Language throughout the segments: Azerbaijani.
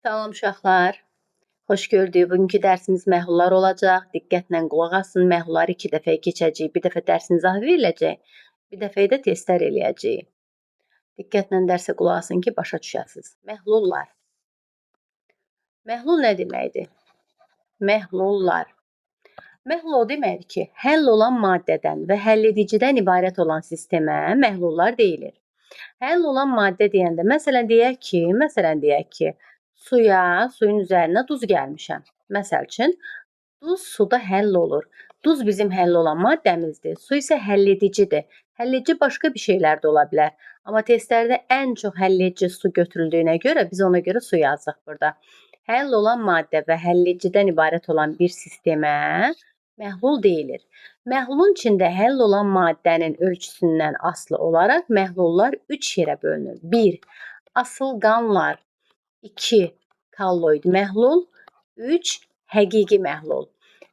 Salam uşaqlar. Xoş gördük. Bugünkü dərsimiz məhlullar olacaq. Diqqətlə qulaq asın. Məhlulları 2 dəfə keçəcəyik. Bir dəfə dərsin izahı veriləcək. Bir dəfə də testlər eləyəcəyik. Diqqətlə dərsə qulaq asın ki, başa düşəsiniz. Məhlullar. Məhlul nə deməkdir? Məhlullar. Məhlul o deməkdir ki, həll olan maddədən və həlledicidən ibarət olan sistemə məhlullar deyilir. Həll olan maddə deyəndə, məsələn deyək ki, suyun üzərinə duz gəlmişəm. Məsəl üçün, duz suda həll olur. Duz bizim həll olan maddəmizdir. Su isə həlledicidir. Həlledici başqa bir şeylər də ola bilər. Amma testlərdə ən çox həlledici su götürüldüyünə görə biz ona görə su yazıq burada. Həll olan maddə və həlledicidən ibarət olan bir sistemə məhlul deyilir. Məhlulun içində həll olan maddənin ölçüsündən asılı olaraq məhlullar 3 yerə bölünür. 1. Asılqanlar. 2. Kolloid məhlul. 3. Həqiqi məhlul.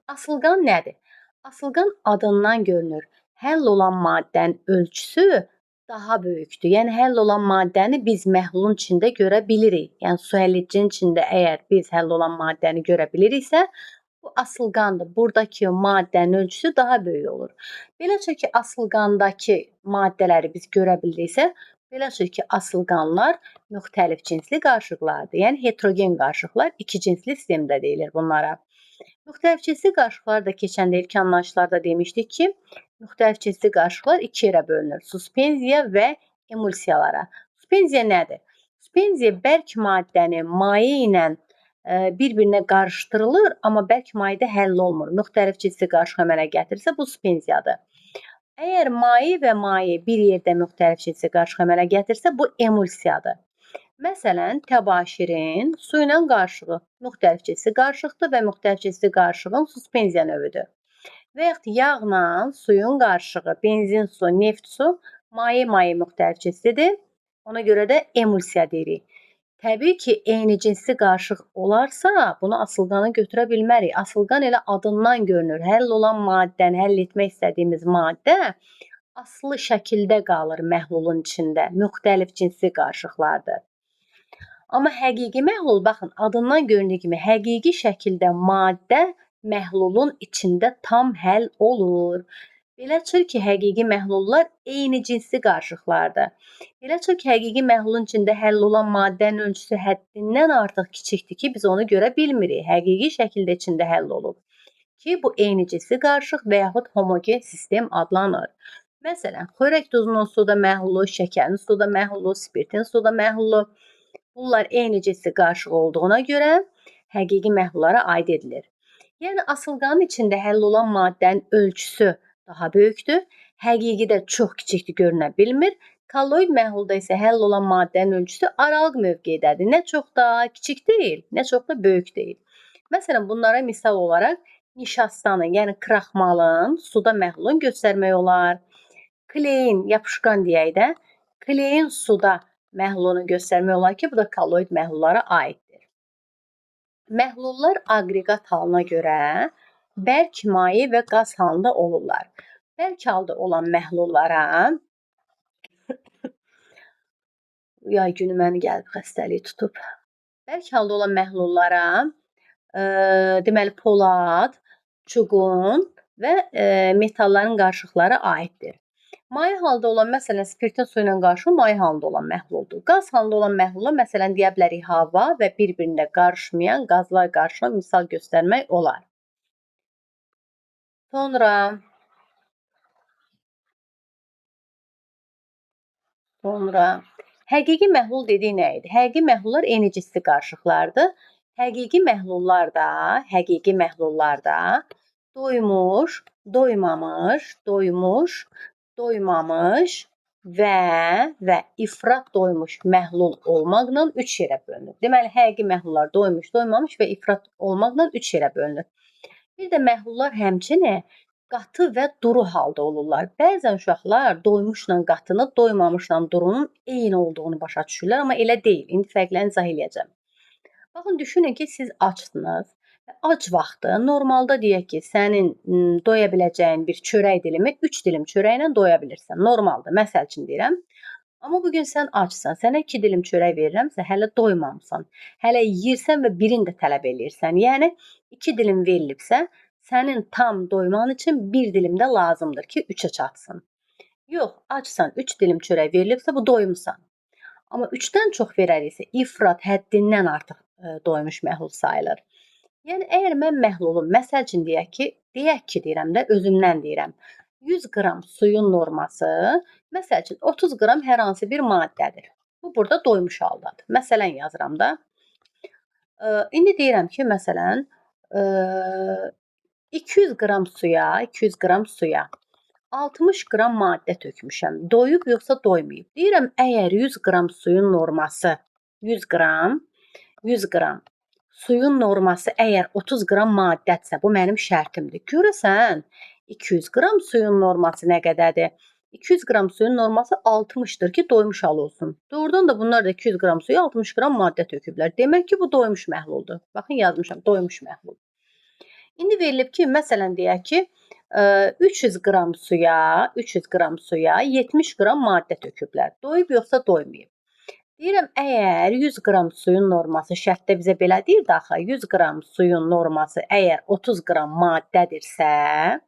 Asılqan nədir? Asılqan adından görünür. Həll olan maddənin ölçüsü daha böyükdür. Yəni, həll olan maddəni biz məhlulun içində görə bilirik. Yəni, su həlledicinin içində əgər biz həll olan maddəni görə biliriksə, bu asılqandır. Buradakı maddənin ölçüsü daha böyük olur. Beləliklə ki, asılqandakı maddələri biz görə biliriksə, beləliklə ki, asılqanlar müxtəlif cinsli qarışıqlardır. Yəni, heterogen qarışıqlar 2 cinsli sistemdə deyilir bunlara. Müxtəlif cinsli qarışıqlar da keçəndə ilk anlayışlarda demişdik ki, müxtəlif cinsli qarışıqlar 2 yerə bölünür. Suspenziya və emulsiyalara. Suspenziya nədir? Suspenziya bərk maddəni maye ilə bir-birinə qarışdırılır, amma bərk mayedə həll olmur. Müxtəlif cinsli qarışıq əmələ gətirirsə, bu suspenziyadır. Əgər maye və maye bir yerdə müxtəlif cinsli qarışıq əmələ gətirsə, bu emulsiyadır. Məsələn, təbaşirin su ilə qarışığı müxtəlif cinsli qarışıqdır və müxtəlif cinsli qarışığın suspenziya növüdür. Və yaxud yağla suyun qarışığı, benzin su, neft su, maye müxtəlif cinslidir. Ona görə də emulsiya deyirik. Təbii ki, eyni cinsli qarışıq olarsa, bunu asılqana götürə bilmərik. Asılqan elə adından görünür. Həll olan maddəni, həll etmək istədiyimiz maddə asılı şəkildə qalır məhlulun içində. Müxtəlif cinsli qarışıqlardır. Amma həqiqi məhlul, baxın, adından göründüyü kimi həqiqi şəkildə maddə məhlulun içində tam həll olur. Belə çıxır ki, həqiqi məhlullar eyni cinsli qarışıqlardır. Belə çıxır ki, həqiqi məhlulun içində həll olan maddənin ölçüsü həddindən artıq kiçikdir ki, biz onu görə bilmirik. Həqiqi şəkildə içində həll olub ki, bu eyni cinsli qarışıq və yaxud homogen sistem adlanır. Məsələn, xörək duzunun suda məhlulu, şəkərin suda məhlulu, spirtin suda məhlulu. Bunlar eyni cinsli qarışıq olduğuna görə həqiqi məhlullara aid edilir. Yəni, asılqanın içində həll olan maddənin ölçüsü daha böyükdür. Həqiqi də çox kiçikdir, görünə bilmir. Kolloid məhlulda isə həll olan maddənin ölçüsü aralıq mövqeyidədir. Nə çox da kiçik deyil, nə çox da böyük deyil. Məsələn, bunlara misal olaraq nişastanın, yəni kraxmalın suda məhlulunu göstərmək olar. Kleyin, yapışqan deyək də, kleyin suda məhlulunu göstərmək olar ki, bu da kolloid məhlullara aiddir. Məhlullar aqreqat halına görə bərk, maye və qaz halında olurlar. Bərk halda olan məhlullara yay günü məni gəlib xəstəlik tutub. Bərk halda olan məhlullara deməli polad, çuqun və metalların qarışıqları aiddir. Maye halda olan, məsələn, spirtin su ilə qarışıq maye halında olan məhluldur. Qaz halında olan məhlula, məsələn, deyə bilərik hava və bir-birində qarışmayan qazlar qarışığına misal göstərmək olar. Sonra həqiqi məhlul dediyi nə idi? Həqiqi məhlullar eyni cinsli qarışıqlardır. Həqiqi məhlullarda doymuş, doymamış, doymuş, doymamış və ifrat doymuş məhlul olmaqla 3 yerə bölünür. Deməli, həqiqi məhlullar doymuş, doymamış və ifrat olmaqla 3 yerə bölünür. Bir də məhlullar həmçinin qatı və duru halda olurlar. Bəzən uşaqlar doymuşla qatını, doymamışla durunun eyni olduğunu başa düşürlər, amma elə deyil. İndi fərqlərini izah eləyəcəm. Baxın, düşünün ki, siz açsınız. Ac vaxtı, normalda deyək ki, sənin doya biləcəyin bir çörək dilimi 3 dilim çörəklə doya bilirsən. Normaldır, məsəl üçün deyirəm. Amma bu gün sən acsan, sənə 2 dilim çörək verirəmsə, hələ doymamısan. Hələ yeyirsən və birini də tələb eləyirsən. Yəni 2 dilim verilibsə, sənin tam doyman üçün 1 dilim də lazımdır ki, 3-ə çatsın. Yox, acsan, 3 dilim çörək verilibsə, bu doymusan. Amma 3-dən çox verəriksə, ifrat həddindən artıq doymuş məhlul sayılır. Yəni əgər mən məhlulum, məsəl üçün deyək ki, deyirəm də, özümdən deyirəm. 100 qram suyun norması, məsəl üçün 30 qram hər hansı bir maddədir. Bu burada doymuş haldadır. Məsələn yazıram da. İndi deyirəm ki, məsələn, 200 qram suya 60 qram maddə tökmüşəm. Doyub yoxsa doymayıb? Deyirəm, əgər 100 qram suyun norması 100 qram suyun norması əgər 30 qram maddədirsə, bu mənim şərtimdir. Görəsən 200 qram suyun norması nə qədərdir? 200 qram suyun norması 60-dır ki, doymuş hal olsun. Doğrudan da bunlar da 200 qram suya 60 qram maddə töküblər. Demək ki, bu doymuş məhluldur. Baxın, yazmışam, doymuş məhlul. İndi verilib ki, məsələn deyək ki, 300 qram suya 70 qram maddə töküblər. Doyub yoxsa doymayıb? Deyirəm, əgər 100 qram suyun norması şərtdə bizə belə deyir də axı, 100 qram suyun norması əgər 30 qram maddədirsə,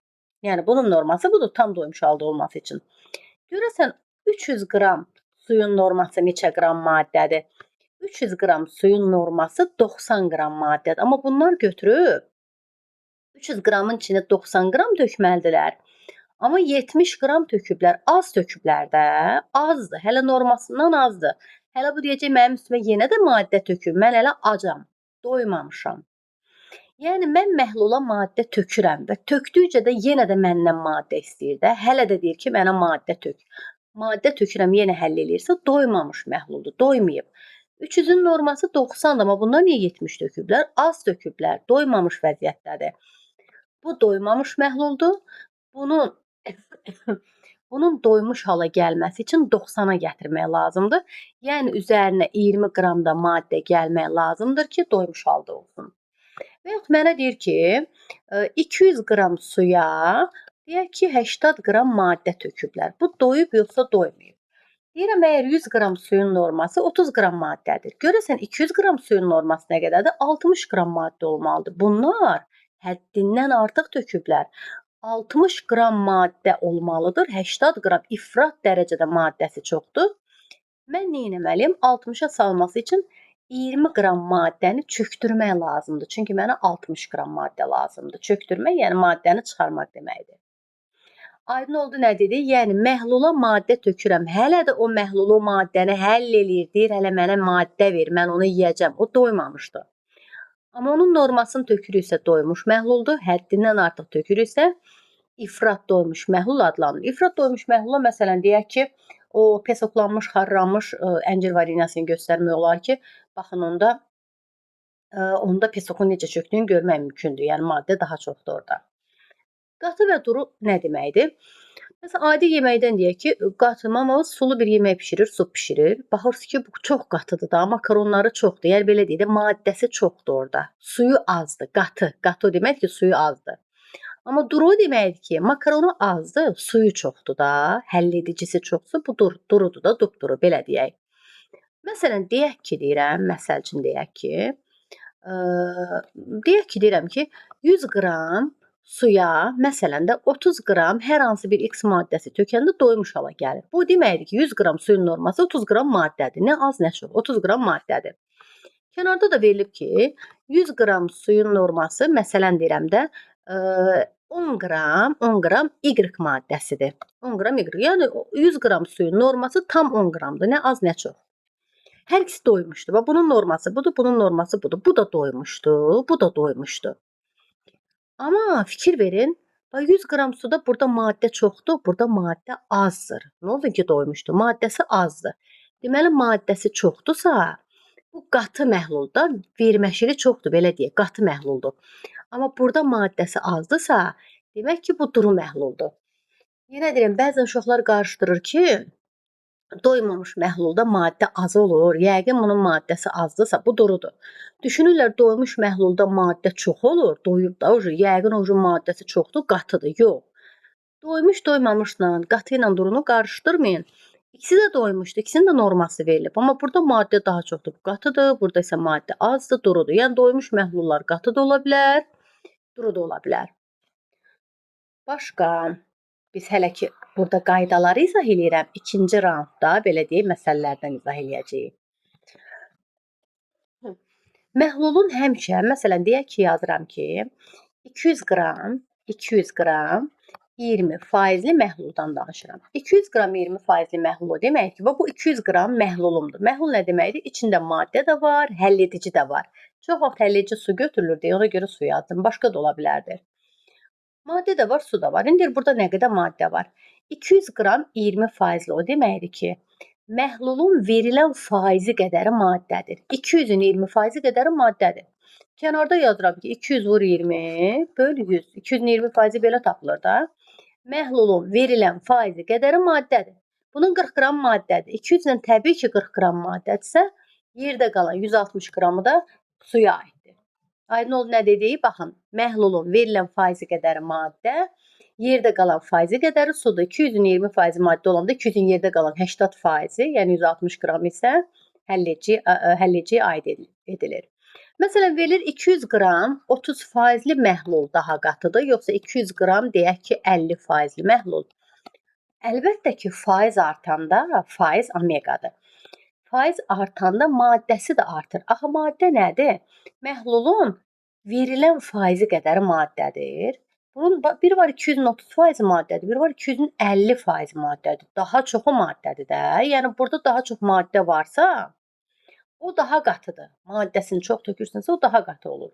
yəni bunun norması budur, tam doymuş halda olması üçün. Görəsən 300 qram suyun norması neçə qram maddədir? 300 qram suyun norması 90 qram maddədir. Amma bunlar götürüb 300 qramın içində 90 qram tökməlidirlər. Amma 70 qram töküblər, az töküblər də, azdır, hələ normasından azdır. Hələ bu deyəcək, mənim üstümə yenə də maddə töküb, mən hələ acam, doymamışam. Yəni, mən məhlula maddə tökürəm və tökdükcə də yenə də məndən maddə istəyir də, hələ də deyir ki, mənə maddə tök. Maddə tökürəm, yenə həll eləyirsə, doymamış məhluldur, doymayıb. 300-ün norması 90-dır, amma bunlar niyə 70 töküblər? Az töküblər, doymamış vəziyyətdədir. Bu doymamış məhluldur. Bunun doymuş hala gəlməsi üçün 90-a gətirmək lazımdır. Yəni üzərinə 20 qram da maddə gəlmək lazımdır ki, doymuş halda olsun. Və yaxud mənə deyir ki, 200 qram suya deyək ki, 80 qram maddə töküblər. Bu doyub yoxsa doymayıb? Deyirəm, əgər 100 qram suyun norması 30 qram maddədir. Görəsən 200 qram suyun norması nə qədərdir? 60 qram maddə olmalıdır. Bunlar həddindən artıq töküblər. 60 qram maddə olmalıdır. 80 qram ifrat dərəcədə maddəsi çoxdur. Mən nə etməliyəm? 60-a salması üçün 20 qram maddəni çökdürmək lazımdır. Çünki mənə 60 qram maddə lazımdır. Çökdürmək, yəni maddəni çıxarmaq deməkdir. Aydın oldu nə dedi? Yəni məhlula maddə tökürəm. Hələ də o məhlulu maddəni həll eləyir. Deyir, hələ mənə maddə ver, mən onu yeyəcəm. O doymamışdı. Amma onun normasını tökürüksə doymuş məhluldur. Həddindən artıq tökürüksə ifrat doymuş məhlul adlanır. İfrat doymuş məhlula məsələn deyək ki, o pesoklanmış, xarlanmış əncir varinyasını göstərmək olar ki, baxın onda pesokun necə çökdüyünü görmək mümkündür. Yəni maddə daha çoxdur orada. Qatı və duru nə deməkdir? Məsələn, adi yeməkdən deyək ki, qatı, mamamız sulu bir yemək bişirir, su bişirir. Baxırsınız ki, bu çox qatıdır da, makaronları çoxdur. Yəni belə deyək də, maddəsi çoxdur orada. Suyu azdır, qatı. Qatı o demək ki, suyu azdır. Amma duru deməkdir ki, makaronu azdır, suyu çoxdur da, həll edicisi çoxdur, bu durudur da, dupduru, belə deyək. Məsələn, deyək ki, məsəl üçün deyirəm ki, 100 qram suya, məsələn də 30 qram hər hansı bir X maddəsi tökəndə doymuş hala gəlir. Bu deməkdir ki, 100 qram suyun norması 30 qram maddədir. Nə az, nə çox. 30 qram maddədir. Kənarda da verilib ki, 100 qram suyun norması, məsələn deyirəm də, 10 qram Y maddəsidir. 10 qram Y. Yəni 100 qram suyun norması tam 10 qramdır. Nə az, nə çox. Hər ikisi doymuşdur. Və bunun norması budur, bunun norması budur. Bu da doymuşdu, bu da doymuşdu. Amma fikir verin, 100 qram suda burada maddə çoxdur, burada maddə azdır. Nə oldu ki, doymuşdu? Maddəsi azdır. Deməli, maddəsi çoxdursa, bu qatı məhlulda verməşili çoxdur, belə deyək, qatı məhluldur. Amma burada maddəsi azdırsa, demək ki, bu duru məhluldur. Yenə deyirəm, bəzən uşaqlar qarışdırır ki, doymamış məhlulda maddə az olur. Yəqin bunun maddəsi azdırsa, bu durudur. Düşünürlər, doymuş məhlulda maddə çox olur. Doyub da, yəqin maddəsi çoxdur, qatıdır. Yox. Doymuş doymamışla, qatı ilə durunu qarışdırmayın. İkisi də doymuşdu. İkisinin də norması verilib. Amma burada maddə daha çoxdur. Bu qatıdır. Burada isə maddə azdır, durudur. Yəni doymuş məhlullar qatı da ola bilər, duru da ola bilər. Başqa biz hələ ki burada qaydaları izah eləyirəm. İkinci raundda belə deyək məsələlərdən izah eləyəcəyik. Məhlulun həmişə, məsələn deyək ki, yazıram ki, 200 qram 20 faizli məhluldan danışıram. 200 qram 20 faizli məhlul o demək ki, bu 200 qram məhlulumdur. Məhlul nə deməkdir? İçində maddə də var, həlledici də var. Çox vaxt həlledici su götürülür deyə ona görə su yazdım. Başqa da ola bilərdi. Maddə də var, su da var. İndi burada nə qədər maddə var? 200 qram 20 faizli o deməkdir ki, məhlulun verilən faizi qədəri maddədir. 200-ün 20 faizi qədəri maddədir. Kənarda yazıram ki, 200 vur 20 böl 100. 200-ün 20 faizi belə tapılır da. Məhlulun verilən faizi qədəri maddədir. Bunun 40 qram maddədir. 200-dən təbii ki 40 qram maddədirsə, yerdə qalan 160 qramı da suya aiddir. Aydın oldu nə dediyi? Baxın, məhlulun verilən faizi qədəri maddə, yerdə qalan faizi qədəri sudur. 200-ün 20 faizi maddə olanda 200-ün yerdə qalan 80 faizi, yəni 160 qram isə həllecəyə aid edilir. Məsələn, verilir 200 qram 30 faizli məhlul daha qatıdır, yoxsa 200 qram deyək ki, 50 faizli məhlul. Əlbəttə ki, faiz artanda faiz omeqadır. Faiz artanda maddəsi də artır. Axı maddə nədir? Məhlulun verilən faizi qədəri maddədir. Bunun biri var 230 faizi maddədir, biri var 250 faizi maddədir. Daha çoxu maddədir də. Yəni burada daha çox maddə varsa, o daha qatıdır. Maddəsini çox tökürsənsə, o daha qatı olur.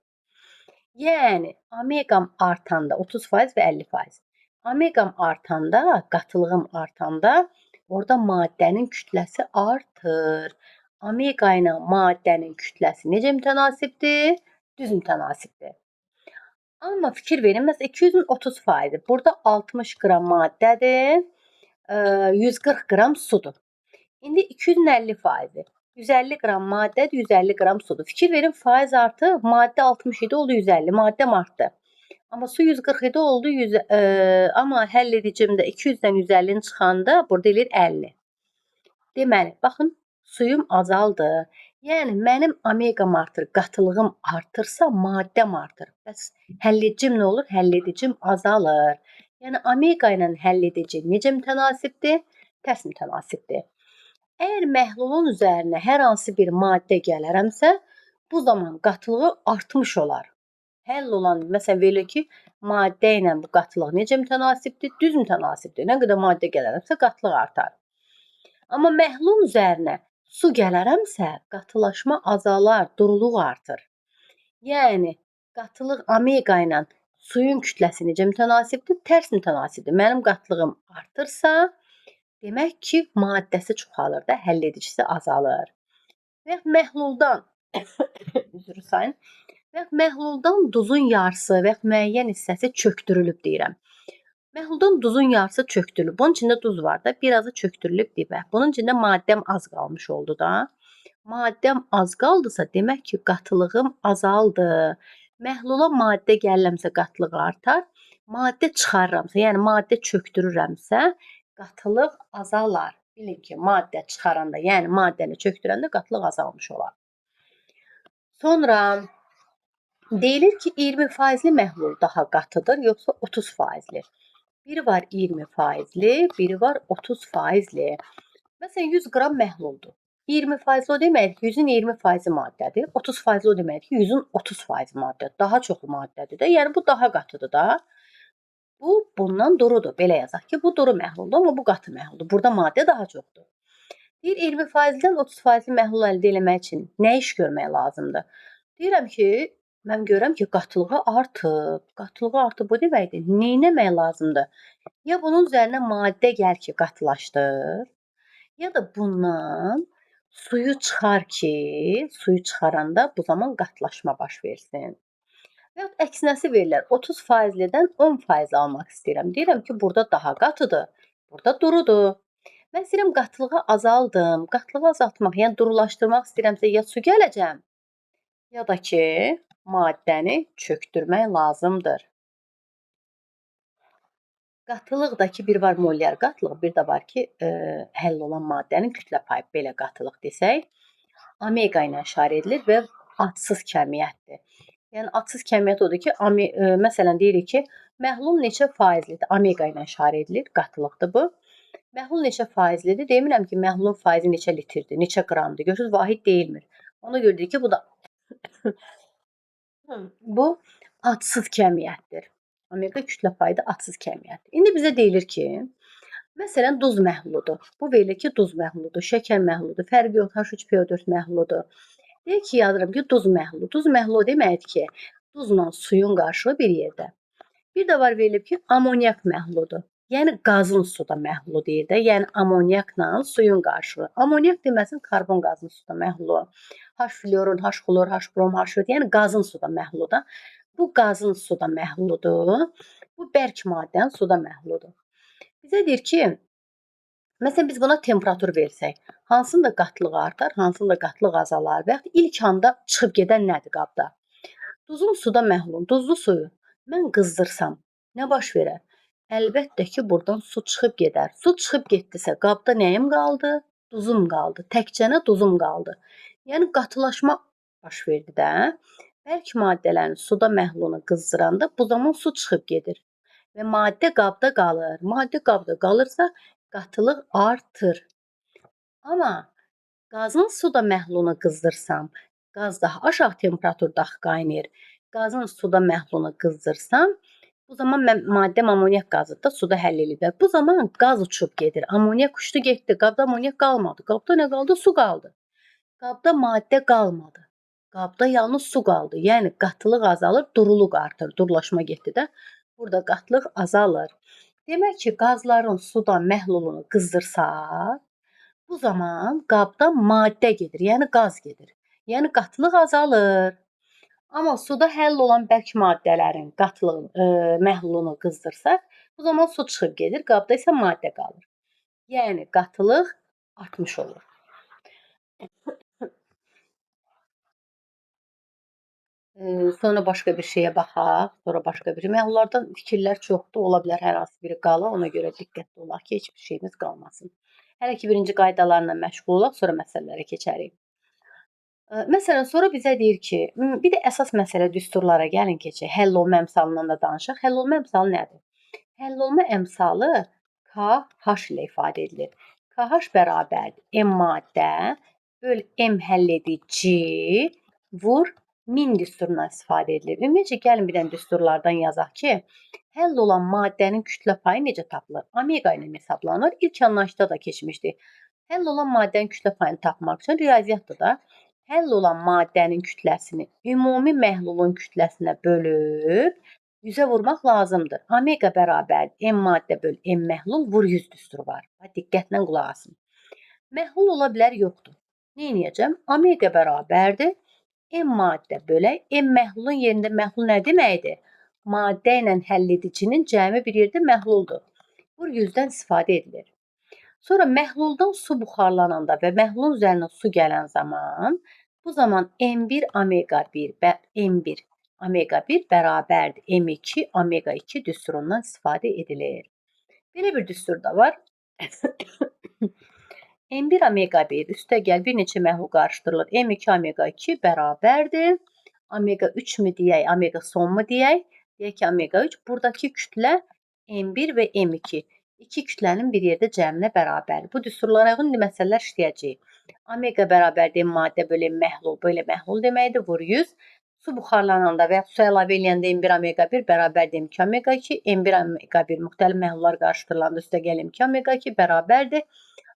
Yəni omeqam artanda 30% və 50%. Omeqam artanda, qatılığım artanda orada maddənin kütləsi artır. Omega ilə maddənin kütləsi necə mütənasibdir? Düz mütənasibdir. Amma fikir verin, məsələn 200-ün 30%. Burada 60 qram maddədir, 140 qram sudur. İndi 250 faizi. 150 qram maddədir, 150 qram sudur. Fikir verin, faiz artıb, maddə 60 idi, oldu 150, maddəm artdı. Amma su 140 idi, oldu 100, amma həll edicimdə 200-dən 150-ni çıxanda burada eləyir 50. Deməli, baxın, suyum azaldı. Yəni mənim omeqam artır, qatılığım artırsa, maddəm artır. Bəs həlledicim nə olur? Həlledicim azalır. Yəni omega ilə həlledici necə mütənasibdir? Tərs mütənasibdir. Əgər məhlulun üzərinə hər hansı bir maddə gələrəmsə, bu zaman qatılığı artmış olar. Həll olan, məsələn, verilir ki, maddə ilə bu qatılıq necə mütənasibdir? Düz mütənasibdir. Nə qədər maddə gələrəmsə, qatılıq artar. Amma məhlulun üzərinə su gələrəmsə, qatılaşma azalar, duruluq artır. Yəni, qatılıq omega ilə suyun kütləsi necə mütənasibdir? Tərs mütənasibdir. Mənim qatılığım artırsa, demək ki, maddəsi çoxalır da, həll edicisi azalır. Və məhluldan üzr sayın. Və məhluldan duzun yarısı və müəyyən hissəsi çökdürülüb deyirəm. Məhluldan duzun yarısı çökdürülüb. Bunun içində duz var da, birazı çökdürülüb dibə. Bunun içində maddəm az qalmış oldu da. Maddəm az qaldısa, demək ki, qatılığım azaldı. Məhlula maddə gəliləmsə qatılıq artar. Maddə çıxarıramsa, yəni maddə çökdürürəmsə, qatılıq azalar. Bilin ki, maddə çıxaranda, yəni maddəni çökdürəndə qatılıq azalmış olar. Sonra deyilir ki, 20 faizli məhlul daha qatıdır, yoxsa 30 faizli. Biri var 20 faizli, biri var 30 faizli. Məsələn, 100 qram məhluldur. 20 faizli o demək ki, 100-ün 20 faizi maddədir. 30 faizli o demək ki, 100-ün 30 faizi maddədir. Daha çoxu maddədir də. Yəni, bu daha qatıdır da. Bu, bundan durudur. Belə yazaq ki, bu duru məhluldur, amma bu qatı məhluldur. Burada maddə daha çoxdur. Deyir, 20 faizdən 30 faizli məhlul əldə etmək üçün nə iş görmək lazımdır? Deyirəm ki, mən görürəm ki, qatılığı artıb. Qatılığı artıb bu deməkdir. Nə etmək lazımdır? Ya bunun üzərinə maddə gəl ki, qatılaşdır, ya da bundan suyu çıxar ki, suyu çıxaranda bu zaman qatılaşma baş versin. Və ya əksinəsi verirlər. 30 faizlidən 10% almaq istəyirəm. Deyirəm ki, burada daha qatıdır, burada durudur. Mən istəyirəm qatılığı azaldım. Qatılığı azaltmaq, yəni durulaşdırmaq istəyirəmsə ya su gələcəm, ya da ki, maddəni çökdürmək lazımdır. Qatılıqdakı bir var molyar qatılıq, bir də var ki, həll olan maddənin kütlə payı, belə qatılıq desək. Omega ilə işarə edilir və adsız kəmiyyətdir. Yəni adsız kəmiyyət odur ki, məsələn deyirik ki, məhlul neçə faizlidir? Omega ilə işarə edilir, qatılıqdır bu. Məhlul neçə faizlidir? Demirəm ki, məhlulun faizi neçə litrdir, neçə qramdır. Görürsüz, vahid deyilmir. Ona görə deyir ki, bu da bu adsız kəmiyyətdir. Omega kütlə payı da adsız kəmiyyətdir. İndi bizə deyilir ki, məsələn, duz məhluludur. Bu verilir ki, duz məhluludur, şəkər məhluludur, fərqi yox, H3PO4 məhluludur. Deyək ki, yazıram ki, duz məhlulu. Duz məhlulu deməkdir ki, duzla suyun qarşılığı bir yerdə. Bir də var verilib ki, amonyak məhluludur. Yəni qazın suda məhlulu deyir də. Yəni amonyakla suyun qarşılığı. Amonyak deməsin, karbon qazının suda məhlulu. H fluorun, H xlor, H brom, H yod, yəni qazın suda məhluludur. Bu qazın suda məhluludur. Bu bərk maddənin suda məhluludur. Bizə deyir ki, məsələn biz buna temperatur versək, hansının da qatılığı artar, hansının da qatılığı azalar və yaxud ilk anda çıxıb gedən nədir qabda? Duzun suda məhlul, duzlu suyu mən qızdırsam, nə baş verər? Əlbəttə ki, buradan su çıxıb gedər. Su çıxıb getdisə, qabda nəyim qaldı? Duzum qaldı. Təkcənə duzum qaldı. Yəni qatılaşma baş verdi də. Bərk maddələrin suda məhlulunu qızdıranda bu zaman su çıxıb gedir və maddə qabda qalır. Maddə qabda qalırsa, qatılıq artır. Amma qazın suda məhlulunu qızdırsam, qaz daha aşağı temperaturda qaynayır. Qazın suda məhlulunu qızdırsam, bu zaman maddəm amonyak qazıdır da suda həll edir. Bu zaman qaz uçub gedir. Amonyak uçdu getdi. Qabda amonyak qalmadı. Qabda nə qaldı? Su qaldı. Qabda maddə qalmadı. Qabda yalnız su qaldı. Yəni qatılıq azalır, duruluq artır. Durulaşma getdi də. Burada qatılıq azalır. Demək ki, qazların suda məhlulunu qızdırsaq, bu zaman qabda maddə gedir, yəni qaz gedir. Yəni qatılıq azalır. Amma suda həll olan bərk maddələrin məhlulunu qızdırsaq, bu zaman su çıxıb gedir, qabda isə maddə qalır. Yəni qatılıq artmış olur. Sonra başqa bir şeyə baxaq. Sonra başqa bir məhlullardan fikirlər çoxdur. Ola bilər hər hansı biri qala, ona görə diqqətli olaq ki, heç bir şeyimiz qalmasın. Hələ ki birinci qaydalarla məşğul olaq, sonra məsələlərə keçərik. Məsələn, sonra bizə deyir ki, bir də əsas məsələ düsturlara gəlin keçək. Həll olma əmsalından da danışaq. Həll olma əmsalı nədir? Həll olma əmsalı KH ilə ifadə edilir. KH bərabərdir M maddə böl M həlledici vur 1000 düsturundan istifadə edilir. Ümumiyyətcə gəlin bir dənə düsturlardan yazaq ki, həll olan maddənin kütlə payı necə tapılır? Omega ilə hesablanır. İlk anlayışda da keçmişdik. Həll olan maddənin kütlə payını tapmaq üçün riyaziyyatdır da. Həll olan maddənin kütləsini ümumi məhlulun kütləsinə bölüb 100-ə vurmaq lazımdır. Omega bərabər M maddə böl M məhlul vur 100 düsturu var. Diqqətlə qulaq asın. Məhlul ola bilər, yoxdur. Nə edəcəm? Omega bərabərdir M maddə bölək M məhlulun yerində məhlul nə deməkdir? Maddə ilə həll edicinin cəmi bir yerdə məhluldur. Vur 100-dən istifadə edilir. Sonra məhluldan su buxarlananda və məhlulun üzərinə su gələn zaman, bu zaman M1 omega 1 və M1 omega 1 bərabərdir M2 omega 2 düsturundan istifadə edilir. Belə bir düstur da var. M1 omega 1 üstəgəl bir neçə məhlul qarışdırılır. M2 omega 2 bərabərdir. Omega 3 mü deyək, omega son mu deyək? Deyək ki, omega 3. Buradakı kütlə M1 və M2. İki kütlənin bir yerdə cəminə bərabər. Bu düsturlara uyğun məsələlər işləyəcəyik. Omega bərabərdir maddə böl məhlul. Belə məhlul deməkdir. Vur 100. Su buxarlananda və ya su əlavə edəndə M1 omega 1 bərabərdir M2 omega 2. M1 omega 1 müxtəlif məhlullar qarışdırılanda üstəgəl M2 omega 2 bərabərdir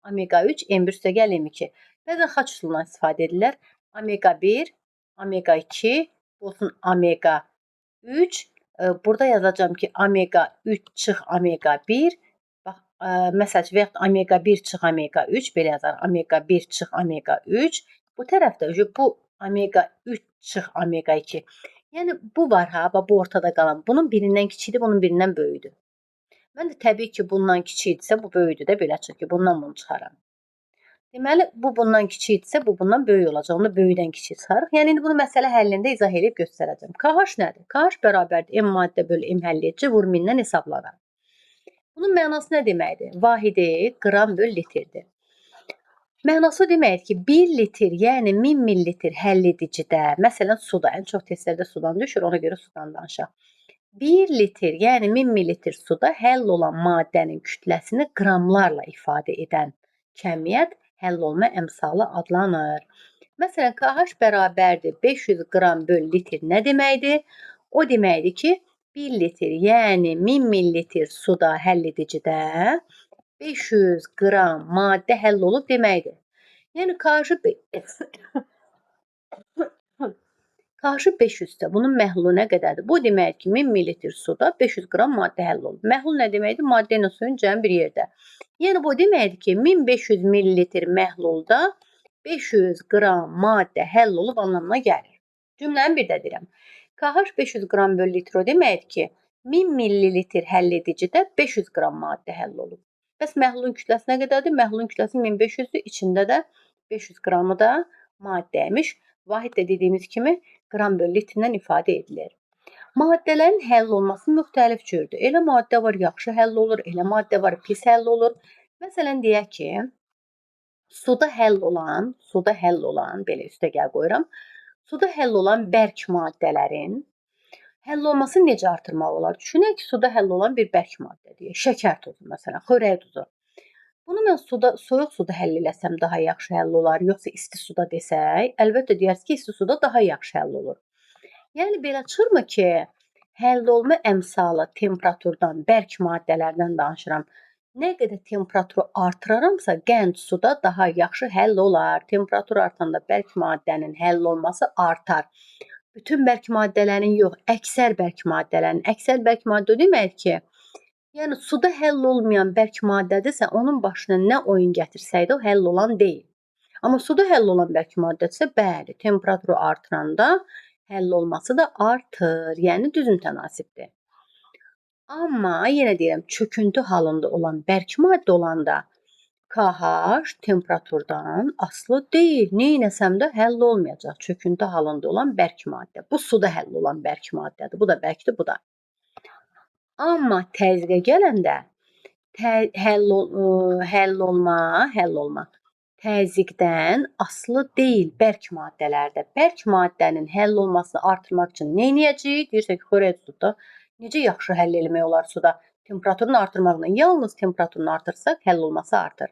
omega 3 M1 üstəgəl M2. Bəzən xaç üsulundan istifadə edirlər. Omega 1, omega 2, olsun omega 3. Burada yazacağım ki, omega 3 çıx omega 1. Bax, məsəl üçün, və yaxud omega 1 çıx omega 3, belə yazar. Omega 1 çıx omega 3. Bu tərəfdə bu omega 3 çıx omega 2. Yəni, bu var ha, bu ortada qalan. Bunun birindən kiçikdir, bunun birindən böyüdür. Mən də təbii ki, bundan kiçikdirsə, bu böyüdür də, belə çıxır ki, bundan bunu çıxaram. Deməli, bu bundan kiçikdirsə, bu bundan böyük olacaq. Onu böyükdən kiçik çıxarıq. Yəni, indi bunu məsələ həllində izah edib göstərəcəm. KH nədir? KH bərabərdir M maddə böl M həlledici vur 1000-dən hesablanır. Bunun mənası nə deməkdir? Vahidi qram böl litrdir. Mənası deməkdir ki, 1 litr, yəni 1000 millilitr həlledicidə, məsələn suda, ən çox testlərdə sudan düşür, ona görə sudan danışaq. 1 litr, yəni 1000 millilitr suda həll olan maddənin kütləsini qramlarla ifadə edən kəmiyyət həll olma əmsalı adlanır. Məsələn, KH bərabərdir 500 qram böl litr nə deməkdir? O deməkdir ki, 1 litr, yəni 1000 millilitr suda həlledicidə 500 qram maddə həll olub deməkdir. Yəni KH 500-də bunun məhlulu nə qədərdir? Bu deməkdir ki, 1000 millilitr suda 500 qram maddə həll olub. Məhlul nə deməkdir? Maddə ilə suyun cəmi bir yerdə. Yəni bu deməkdir ki, 1500 millilitr məhlulda 500 qram maddə həll olub anlamına gəlir. Cümləni bir də deyirəm. KH 500 qram böl litr o deməkdir ki, 1000 millilitr həlledicidə 500 qram maddə həll olub. Bəs məhlulun kütləsi nə qədərdir? Məhlulun kütləsi 1500-dür. İçində də 500 qramı da maddəymiş. Vahid də dediyimiz kimi qram böl litrlə ifadə edilir. Maddələrin həll olması müxtəlif cürdür. Elə maddə var yaxşı həll olur, elə maddə var pis həll olur. Məsələn deyək ki, suda həll olan, belə üstəgəl qoyuram. Suda həll olan bərk maddələrin həll olmasını necə artırmaq olar? Düşünək ki, suda həll olan bir bərk maddədir. Şəkər tozu məsələn, xörək tozu. Bunu mən soyuq suda həll eləsəm daha yaxşı həll olar, yoxsa isti suda desək, əlbəttə deyərsiniz ki, isti suda daha yaxşı həll olur. Yəni belə çıxırmı ki, həll olma əmsalı temperaturdan, bərk maddələrdən danışıram. Nə qədər temperaturu artıraramsa, qənd suda daha yaxşı həll olar. Temperatur artanda bərk maddənin həll olması artar. Bütün bərk maddələrin yox, əksər bərk maddələrin. Əksər bərk maddə deməkdir ki, yəni suda həll olmayan bərk maddədirsə, onun başına nə oyun gətirsək də o həll olan deyil. Amma suda həll olan bərk maddədirsə, bəli, temperaturu artıranda həll olması da artır. Yəni düzün tənasibdir. Amma yenə deyirəm, çöküntü halında olan bərk maddə olanda KH temperaturdan asılı deyil. Neynəsəm də həll olmayacaq. Çöküntü halında olan bərk maddə. Bu suda həll olan bərk maddədir. Bu da bərkdir, bu da. Amma təzyiqə gələndə həll olma təzyiqdən asılı deyil bərk maddələrdə. Bərk maddənin həll olmasını artırmaq üçün nə edəcəyik? Deyirsək ki, xörək tutuda necə yaxşı həll etmək olar suda? Temperaturunu artırmaqla. Yalnız temperaturunu artırsaq həll olması artır.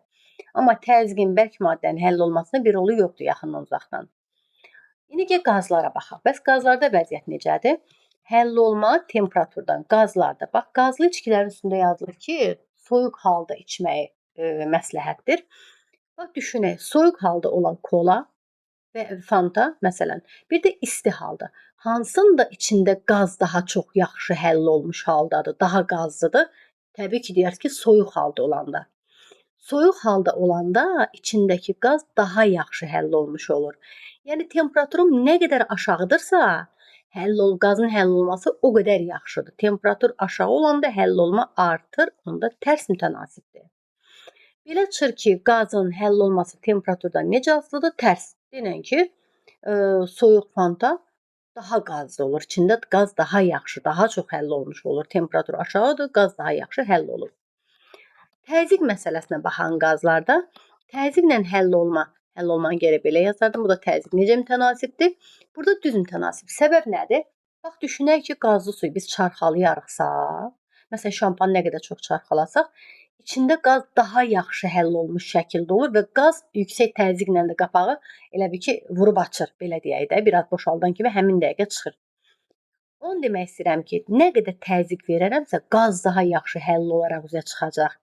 Amma təzyiqin bərk maddənin həll olmasına bir rolu yoxdur yaxından uzaqdan. İndi gəl qazlara baxaq. Bəs qazlarda vəziyyət necədir? Həll olma temperaturdan qazlarda. Bax, qazlı içkilərin üstündə yazılır ki, soyuq halda içməyi məsləhətdir. Bax, düşünək, soyuq halda olan kola və Fanta məsələn, bir də isti halda. Hansının da içində qaz daha çox yaxşı həll olmuş haldadır, daha qazlıdır? Təbii ki, deyərsiniz ki, soyuq halda olanda. Soyuq halda olanda içindəki qaz daha yaxşı həll olmuş olur. Yəni temperaturum nə qədər aşağıdırsa, qazın həll olması o qədər yaxşıdır. Temperatur aşağı olanda həll olma artır, onda tərs mütənasibdir. Belə çıxır ki, qazın həll olması temperaturdan necə asılıdır? Tərs. Denən ki, soyuq Fanta daha qazlı olur. İçində qaz daha yaxşı, daha çox həll olmuş olur. Temperatur aşağıdır, qaz daha yaxşı həll olur. Təzyiq məsələsinə baxan qazlarda təzyiqlə həll olmanı gərək belə yazardım. Bu da təzyiq necə mütənasibdir? Burada düz mütənasib. Səbəb nədir? Bax, düşünək ki, qazlı suyu biz çarxalayarıqsa, məsələn, şampanı nə qədər çox çarxalasaq, içində qaz daha yaxşı həll olmuş şəkildə olur və qaz yüksək təzyiqlə də qapağı elə bil ki, vurub açır, belə deyək də, biraz boşaldan kimi həmin dəqiqə çıxır. Onu demək istəyirəm ki, nə qədər təzyiq verərəmsə, qaz daha yaxşı həll olaraq üzə çıxacaq.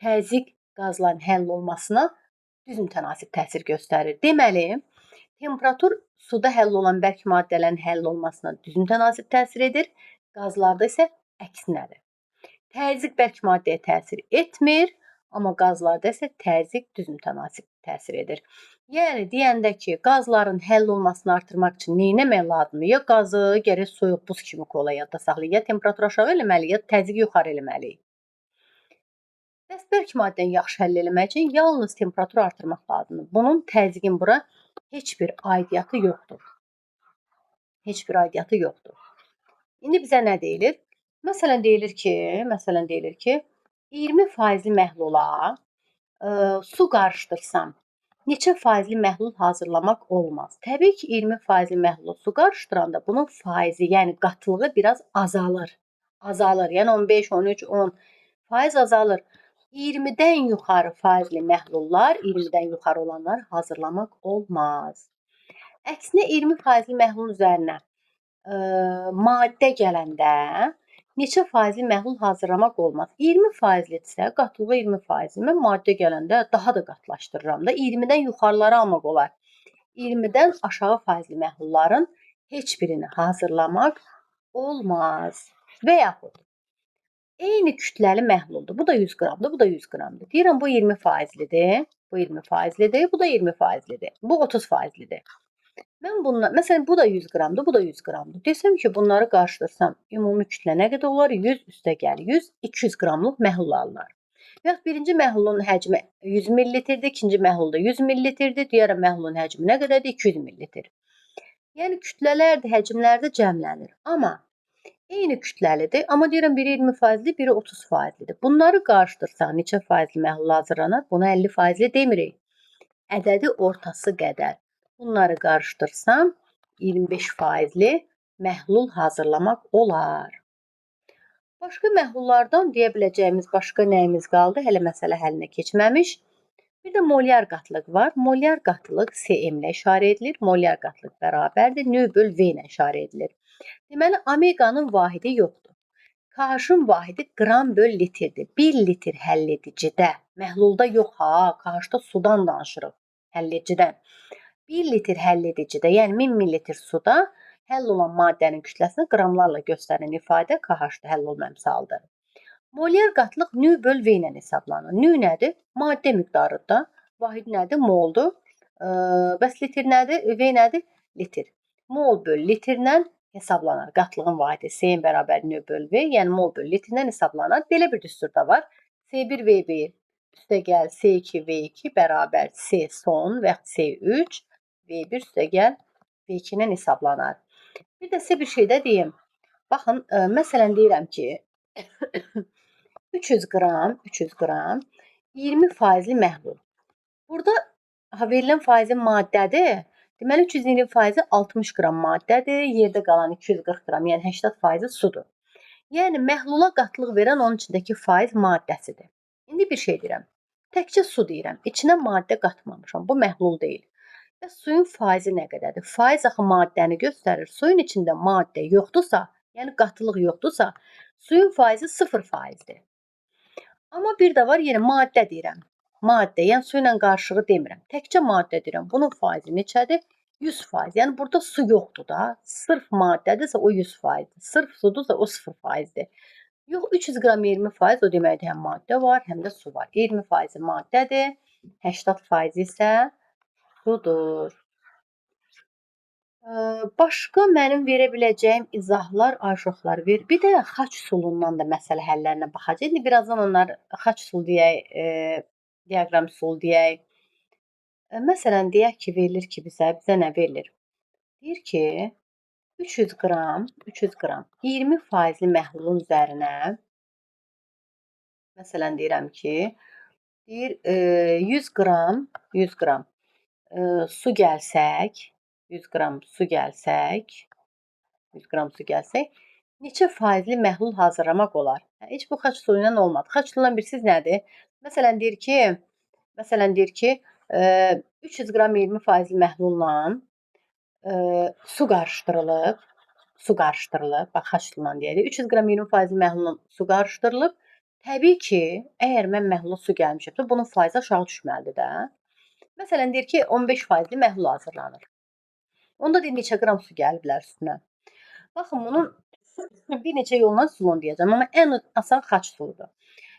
Təzyiq qazların həll olmasına düz mütənasib təsir göstərir. Deməli, temperatur suda həll olan bərk maddələrin həll olmasına düz mütənasib təsir edir. Qazlarda isə əksinədir. Təzyiq bərk maddəyə təsir etmir, amma qazlarda isə təzyiq düz mütənasib təsir edir. Yəni deyəndə ki, qazların həll olmasını artırmaq üçün nə etmək lazımdır? Ya qazı gərək soyuq buz kimi kola yadda saxlayaq, ya temperatur aşağı eləməliyik, ya təzyiqi yuxarı eləməliyik. Bəs bərk maddəni yaxşı həll eləmək üçün yalnız temperaturu artırmaq lazımdır. Bunun təzyiqin bura heç bir aidiyyatı yoxdur. Heç bir aidiyyatı yoxdur. İndi bizə nə deyilir? Məsələn deyilir ki, 20% məhlula su qarışdırsam, neçə faizli məhlul hazırlamaq olmaz? Təbii ki, 20% məhlula su qarışdıranda bunun faizi, yəni qatılığı biraz azalır. Azalır. Yəni 15, 13, 10 faiz azalır. 20-dən yuxarı faizli məhlullar, 20-dən yuxarı olanlar hazırlamaq olmaz. Əksinə 20% məhlulun üzərinə maddə gələndə neçə faizli məhlul hazırlamaq olmaz. 20%lidirsə, qatılığı 20%. Mən maddə gələndə daha da qatlaşdırıram da. 20-dən yuxarıları almaq olar. 20-dən aşağı faizli məhlulların heç birini hazırlamaq olmaz. Və yaxud eyni kütləli məhluldur. Bu da 100 qramdır, bu da 100 qramdır. Deyirəm bu 20%lidir, bu 20%lidir, bu da 20%lidir. Bu 30%lidir. Mən bunlar, məsələn, bu da 100 qramdır, bu da 100 qramdır. Desəm ki, bunları qarışdırsam, ümumi kütlə nə qədər olar? 100 + 100, 200 qramlıq məhlul alınır. Və birinci məhlulun həcmi 100 ml-dir, ikinci məhlulda 100 ml-dir, digər məhlulun həcmi nə qədərdir? 200 ml. Yəni kütlələr də, həcmlər də cəmlənir. Amma eyni kütləlidir, amma deyirəm biri 20%-lidir, biri 30%-lidir. Bunları qarışdırsaq neçə faizli məhlul hazırlanar? Buna 50%-li demirik. Ədədi ortası qədər. Bunları qarışdırsam 25%-li məhlul hazırlamaq olar. Başqa məhlullardan deyə biləcəyimiz başqa nəyimiz qaldı? Hələ məsələ həllinə keçməmiş. Bir də molyar qatılıq var. Molyar qatılıq cm ilə işarə edilir. Molyar qatılıq bərabərdir. nö/v ilə işarə edilir. Deməli, omeqanın vahidi yoxdur. KH-ın vahidi qram/litrdir. 1 litr həlledicidə, məhlulda yox ha, KH-da sudan danışırıq, həllediicidən. 1 litr həlledicidə, yəni 1000 ml suda həll olan maddənin kütləsini qramlarla göstərən ifadə KH-da həll olunma əmsalıdır. Molyar qatılıq nö/v ilə hesablanır. Nö nədir? Maddə miqdarıdır da. Vahid nədir? Moldur. Bəs litr nədir? V nədir? Litr. Mol/litrlə hesablanır. Qatılığın vahidi cm bərabər nö/v, yəni mol/litrlə hesablanır. Belə bir düstur da var. C1V1 üstəgəl C2V2 bərabər C son və C3 V1 üstəgəl V2 ilə hesablanır. Bir də sizə bir şey də deyim. Baxın, məsələn deyirəm ki, 300 qram 20%-li məhlul. Burada verilən faizi maddədir. Deməli 320% 60 qram maddədir. Yerdə qalan 240 qram, yəni 80% sudur. Yəni məhlula qatılıq verən onun içindəki faiz maddəsidir. İndi bir şey deyirəm. Təkcə su deyirəm. İçinə maddə qatmamışam. Bu məhlul deyil. Və suyun faizi nə qədərdir? Faiz axı maddəni göstərir. Suyun içində maddə yoxdursa, yəni qatılıq yoxdursa, suyun faizi 0%-dir. Amma bir də var, yenə maddə deyirəm. Maddə, yəni su ilə qarışığı demirəm. Təkcə maddə deyirəm. Bunun faizi neçədir? 100%. Yəni burada su yoxdur da. Sırf maddədirsə o 100%-dir. Sırf sudursa o 0%-dir. Yox, 300 qram 20%, o deməkdir həm maddə var, həm də su var. 20% maddədir, 80% isə sudur. Başqa mənim verə biləcəyim izahlar, aşoxlar ver. Bir də xaç üsulundan da məsələ həllərinə baxacağıq. İndi birazdan onlar xaç üsulu deyək, diaqram üsulu deyək. Məsələn, deyək ki, verilir ki, bizə nə verilir? Deyir ki, 300 qram 20%-li məhlulun üzərinə, məsələn, deyirəm ki, deyir 100 qram su gəlsək, 100 qram su gəlsək, neçə faizli məhlul hazırlamaq olar? Heç bu xaç üsulu ilə olmadı. Xaç üsulundan bilirsiniz nədir? Məsələn, deyir ki, 300 qram 20%li məhlulla su qarışdırılıb, bax xaç üsulundan deyək. 300 qram 20%li məhlulla su qarışdırılıb. Təbii ki, əgər mən məhlula su gəlmişəmsə, bunun faizi aşağı düşməlidir də. Məsələn, deyir ki, 15%li məhlul hazırlanır. Onda deyir, neçə qram su gəliblər üstünə. Baxın, bunun bir neçə yolla üsulunu deyəcəm, amma ən asan xaç üsuludur.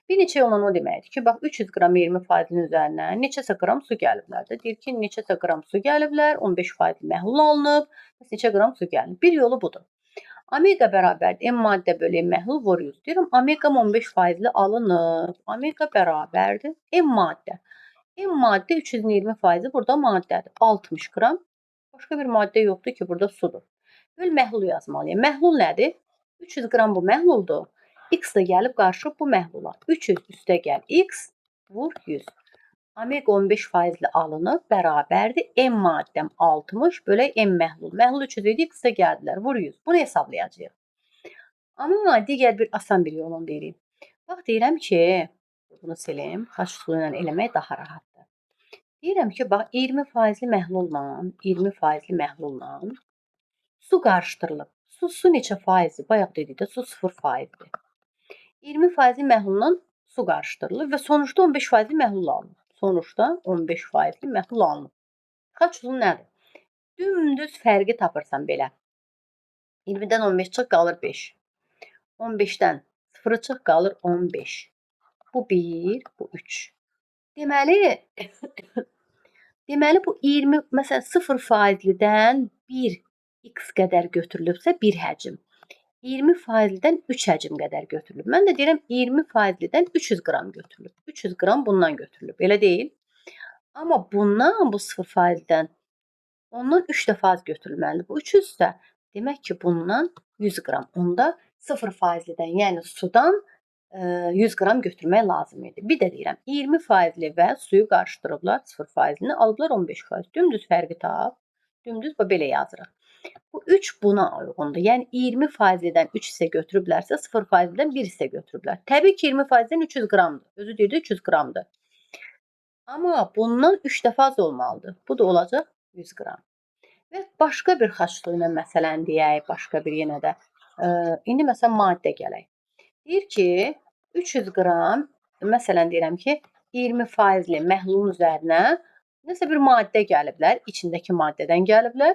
Bir neçə yolla o deməkdir ki, bax 300 qram 20%-nin üzərinə neçəsə qram su gəliblər də. Deyir ki, neçəsə qram su gəliblər, 15%li məhlul alınıb, neçə qram su gəlib. Bir yolu budur. Omega bərabərdir M maddə bölü M məhlul vur 100. Deyirəm, omega 15%li alınıb. Omega bərabərdir M maddə. M maddə 320%-i burada maddədir. 60 qram. Başqa bir maddə yoxdur ki, burada sudur. Böl məhlul yazmalıyam. Məhlul nədir? 300 qram bu məhluldur. X də gəlib qarışıb bu məhlula. 300 üstə gəl X vur 100. Omega 15 faizli alınıb bərabərdir. M maddəm 60 bölək M məhlul. Məhlul 300 idi, X də gəldilər. Vur 100. Bunu hesablayacağıq. Amma digər bir asan bir yolunu deyirəm. Bax deyirəm ki, bunu silim. Xaç üsulu ilə eləmək daha rahatdır. Deyirəm ki, bax 20 faizli məhlulla su qarışdırılıb. Su neçə faizdir? Bayaq dedik də su 0 faizdir. 20 faizli məhlulla su qarışdırılır və sonuçda 15 faizli məhlul alınır. Sonuçda 15 faizli məhlul alınır. Xaç üsulu nədir? Dümdüz fərqi tapırsan belə. 20-dən 15 çıx qalır 5. 15-dən 0 çıx qalır 15. Bu 1, bu 3. Deməli bu 20 məsələn 0 faizlidən 1 x qədər götürülübsə 1 həcm. 20 faizlidən 3 həcm qədər götürülüb. Mən də deyirəm 20 faizlidən 300 qram götürülüb. 300 qram bundan götürülüb. Elə deyil? Amma bundan bu 0 faizdən ondan 3 dəfə az götürülməlidir. Bu 300 isə demək ki, bundan 100 qram. Onda 0 faizlidən, yəni sudan 100 qram götürmək lazım idi. Bir də deyirəm 20 faizli və suyu qarışdırıblar 0 faizlini, alıblar 15 faiz. Dümdüz fərqi tap. Dümdüz belə yazırıq. Bu 3 buna uyğundur. Yəni 20 faizlidən 3 hissə götürüblərsə 0 faizlidən 1 hissə götürüblər. Təbii ki 20 faizdən 300 qramdır. Özü deyir 300 qramdır. Amma bundan 3 dəfə az olmalıdır. Bu da olacaq 100 qram. Və başqa bir xaç üsulu ilə məsələni deyək, başqa bir yenə də. İndi məsələn maddə gələk. Deyir ki, 300 qram, məsələn deyirəm ki, 20 faizli məhlulun üzərinə nəsə bir maddə gəliblər, içindəki maddədən gəliblər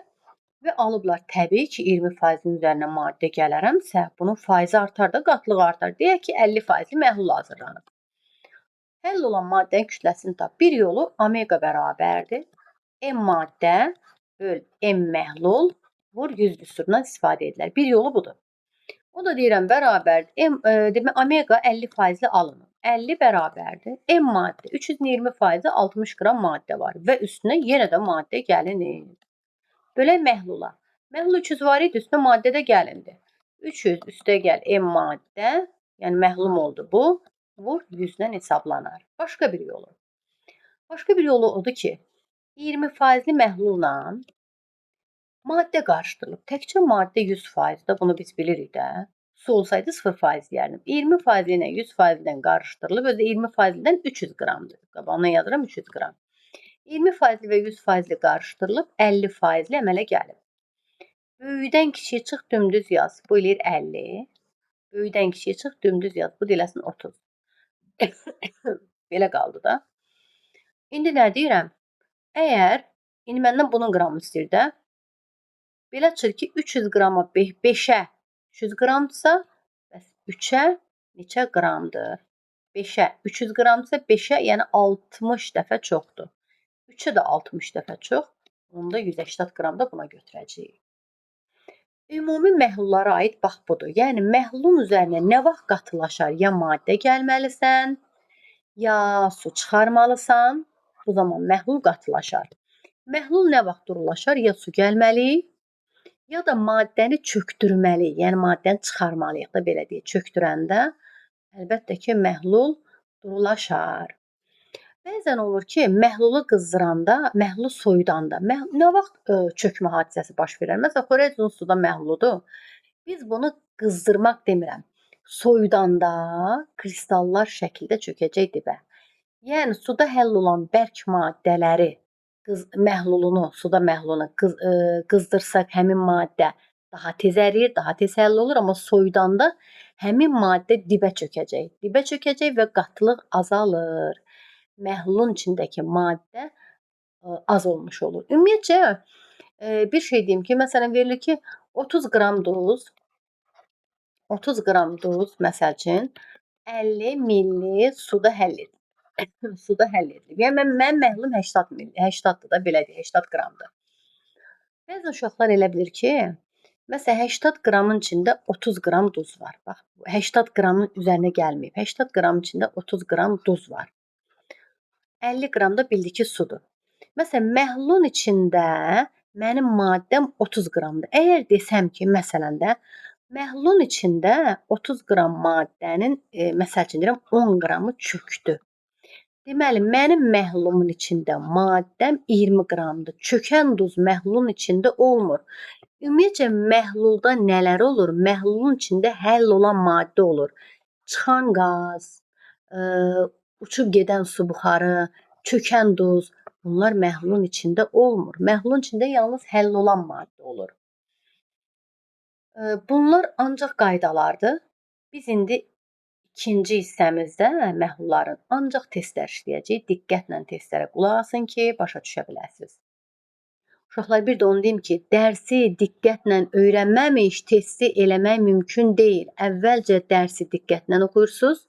və alıblar. Təbii ki, 20 faizin üzərinə maddə gələrəmsə, bunun faizi artar da, qatlığı artar. Deyək ki, 50 faizli məhlul hazırlanıb. Həll olan maddənin kütləsini tap. Bir yolu omega bərabərdir. M maddə böl M məhlul vur 100 üsulundan istifadə edilir. Bir yolu budur. O da deyirəm bərabər demək omega 50 faizli alınır. 50 bərabərdir. M maddə 320 faizli 60 qram maddə var və üstünə yenə də maddə gəlinir. Bölək məhlula. Məhlul 300 var idi, üstünə maddə də gəlindi. 300 üstə gəl M maddə, yəni məhlum oldu bu. Vur 100-dən hesablanar. Başqa bir yolu. Başqa bir yolu odur ki, 20 faizli məhlulla maddə qarışdırılıb. Təkcə maddə 100%-də bunu biz bilirik də. Su olsaydı 0% deyərdim. 20% ilə 100%-dən qarışdırılıb, özü 20%-dən 300 qramdır. Qabağına yazıram 300 qram. 20% və 100% qarışdırılıb 50% əmələ gəlib. Böyükdən kiçiyə çıx, dümdüz yaz. Bu eləyir 50. Böyükdən kiçiyə çıx, dümdüz yaz. Bu deyiləsin 30. Belə qaldı da. İndi nə deyirəm? Əgər, indi məndən bunun qramını istəyir də. Belə çıxır ki, 300 qrama 5-ə 300 qramdırsa, bəs 3-ə neçə qramdır? 5-ə 300 qramdırsa, 5-ə yəni 60 dəfə çoxdur. 3-ə də 60 dəfə çox. Onda 180 qram da buna götürəcəyik. Ümumi məhlullara aid bax budur. Yəni məhlulun üzərinə nə vaxt qatılaşar? Ya maddə gəlməlisən, ya su çıxarmalısan. Bu zaman məhlul qatılaşar. Məhlul nə vaxt durulaşar? Ya su gəlməli, ya da maddəni çökdürməli. Yəni maddəni çıxarmalıyıq da belə deyək. Çökdürəndə əlbəttə ki, məhlul durulaşar. Bəzən olur ki, məhlulu qızdıranda, məhlulu soyudanda, nə vaxt çökmə hadisəsi baş verər? Məsələn, xorezin suda məhluludur. Biz bunu qızdırmaq demirəm. Soyudanda kristallar şəkildə çökəcək dibə. Yəni suda həll olan bərk maddələri suda məhlulunu qızdırsaq həmin maddə daha tez əriyir, daha tez həll olur, amma soyudanda həmin maddə dibə çökəcək. Dibə çökəcək və qatılıq azalır. Məhlulun içindəki maddə az olmuş olur. Ümumiyyətcə bir şey deyim ki, məsələn verilir ki, 30 qram duz məsəl üçün 50 milli suda həll edilir. Suda həll edilir. Yəni mənim məhlulum 80-dır da belə deyək, 80 qramdır. Bəzi uşaqlar elə bilir ki, məsələn 80 qramın içində 30 qram duz var. Bax, 80 qramın üzərinə gəlməyib. 80 qramın içində 30 qram duz var. 50 qram da bildi ki, sudur. Məsələn, məhlulun içində mənim maddəm 30 qramdır. Əgər desəm ki, məsələn də, Məhlulun içində 30 qram maddənin, məsəl üçün deyirəm 10 qramı çökdü. Deməli, mənim məhlulumun içində maddəm 20 qramdır. Çökən duz məhlulun içində olmur. Ümumiyyətcə məhlulda nələr olur? Məhlulun içində həll olan maddə olur. Çıxan qaz, uçub gedən su buxarı, çökən duz, bunlar məhlulun içində olmur. Məhlulun içində yalnız həll olan maddə olur. Bunlar ancaq qaydalardır. Biz indi ikinci hissəmizdə məhlulların ancaq testlər işləyəcəyik. Diqqətlə testlərə qulaq asın ki, başa düşə biləsiniz. Uşaqlar, bir də onu deyim ki, dərsi diqqətlə öyrənməmiş testi eləmək mümkün deyil. Əvvəlcə dərsi diqqətlə oxuyursunuz,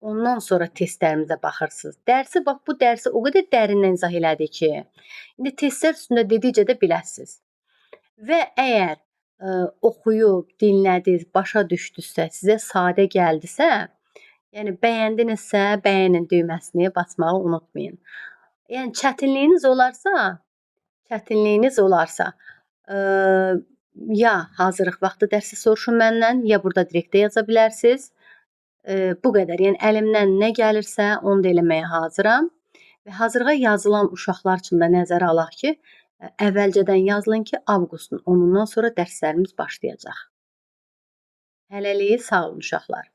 ondan sonra testlərimizə baxırsınız. Dərsi, bax bu dərsi o qədər dərindən izah elədik ki, indi testlər üstündə dedikcə də biləsiniz. Və əgər oxuyub, dinlədiniz, başa düşdünüzsə, sizə sadə gəldisə, yəni bəyəndinizsə, bəyənin düyməsini basmağı unutmayın. Yəni çətinliyiniz olarsa, ya hazırlıq vaxtı dərsi soruşun məndən, ya burada direktə yaza bilərsiniz. Bu qədər. Yəni əlimdən nə gəlirsə, onu da eləməyə hazıram. Və hazırlığa yazılan uşaqlar üçün də nəzərə alaq ki, əvvəlcədən yazılın ki, avqustun 10-undan sonra dərslərimiz başlayacaq. Hələlik sağ olun uşaqlar.